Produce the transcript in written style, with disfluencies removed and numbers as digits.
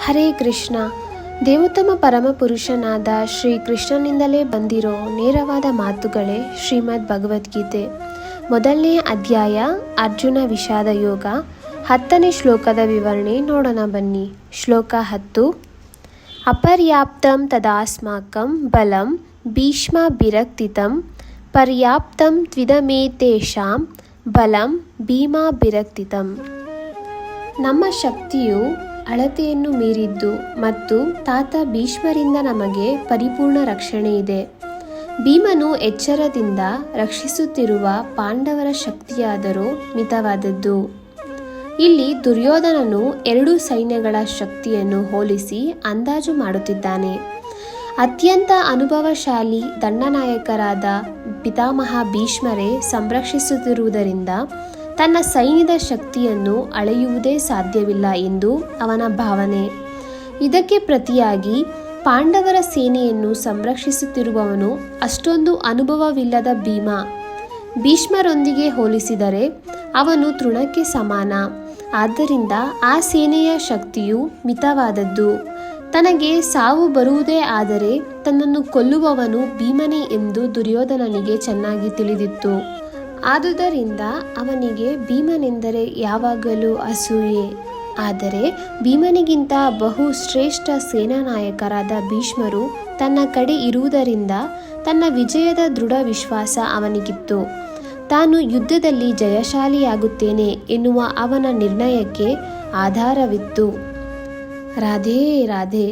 ಹರೇ ಕೃಷ್ಣ. ದೇವೋತ್ತಮ ಪರಮಪುರುಷನಾದ ಶ್ರೀ ಕೃಷ್ಣನಿಂದಲೇ ಬಂದಿರೋ ನೇರವಾದ ಮಾತುಗಳೇ ಶ್ರೀಮದ್ ಭಗವದ್ಗೀತೆ. ಮೊದಲನೆಯ ಅಧ್ಯಾಯ ಅರ್ಜುನ ವಿಷಾದ ಯೋಗ. 10ನೇ ಶ್ಲೋಕದ ವಿವರಣೆ ನೋಡೋಣ ಬನ್ನಿ. ಶ್ಲೋಕ 10. ಅಪರ್ಯಾಪ್ತಂ ತದಾಸ್ಮಾಕಂ ಬಲಂ ಭೀಷ್ಮಾಭಿರಕ್ತಿತಂ ಪರ್ಯಾಪ್ತಂ ತ್ವಿದಮೇತೇಷಾಂ ಬಲಂ ಭೀಮಾಭಿರಕ್ತಿತಂ. ನಮ್ಮ ಶಕ್ತಿಯು ಅಳತೆಯನ್ನು ಮೀರಿದ್ದು ಮತ್ತು ತಾತ ಭೀಷ್ಮರಿಂದ ನಮಗೆ ಪರಿಪೂರ್ಣ ರಕ್ಷಣೆ ಇದೆ. ಭೀಮನು ಎಚ್ಚರದಿಂದ ರಕ್ಷಿಸುತ್ತಿರುವ ಪಾಂಡವರ ಶಕ್ತಿಯಾದರೂ ಮಿತವಾದದ್ದು. ಇಲ್ಲಿ ದುರ್ಯೋಧನನು 2 ಸೈನ್ಯಗಳ ಶಕ್ತಿಯನ್ನು ಹೋಲಿಸಿ ಅಂದಾಜು ಮಾಡುತ್ತಿದ್ದಾನೆ. ಅತ್ಯಂತ ಅನುಭವಶಾಲಿ ದಂಡನಾಯಕರಾದ ಪಿತಾಮಹ ಭೀಷ್ಮರೇ ಸಂರಕ್ಷಿಸುತ್ತಿರುವುದರಿಂದ ತನ್ನ ಸೈನ್ಯದ ಶಕ್ತಿಯನ್ನು ಅಳೆಯುವುದೇ ಸಾಧ್ಯವಿಲ್ಲ ಎಂದು ಅವನ ಭಾವನೆ. ಇದಕ್ಕೆ ಪ್ರತಿಯಾಗಿ ಪಾಂಡವರ ಸೇನೆಯನ್ನು ಸಂರಕ್ಷಿಸುತ್ತಿರುವವನು ಅಷ್ಟೊಂದು ಅನುಭವವಿಲ್ಲದ ಭೀಮ. ಭೀಷ್ಮರೊಂದಿಗೆ ಹೋಲಿಸಿದರೆ ಅವನು ತೃಣಕ್ಕೆ ಸಮಾನ. ಆದ್ದರಿಂದ ಆ ಸೇನೆಯ ಶಕ್ತಿಯು ಮಿತವಾದದ್ದು. ತನಗೆ ಸಾವು ಬರುವುದೇ ಆದರೆ ತನ್ನನ್ನು ಕೊಲ್ಲುವವನು ಭೀಮನೇ ಎಂದು ದುರ್ಯೋಧನನಿಗೆ ಚೆನ್ನಾಗಿ ತಿಳಿದಿತ್ತು. ಆದುದರಿಂದ ಅವನಿಗೆ ಭೀಮನೆಂದರೆ ಯಾವಾಗಲೂ ಅಸೂಯೆ. ಆದರೆ ಭೀಮನಿಗಿಂತ ಬಹು ಶ್ರೇಷ್ಠ ಸೇನಾನಾಯಕರಾದ ಭೀಷ್ಮರು ತನ್ನ ಕಡೆ ಇರುವುದರಿಂದ ತನ್ನ ವಿಜಯದ ದೃಢ ವಿಶ್ವಾಸ ಅವನಿಗಿತ್ತು. ತಾನು ಯುದ್ಧದಲ್ಲಿ ಜಯಶಾಲಿಯಾಗುತ್ತೇನೆ ಎನ್ನುವ ಅವನ ನಿರ್ಣಯಕ್ಕೆ ಆಧಾರವಿತ್ತು. ರಾಧೇ ರಾಧೇ.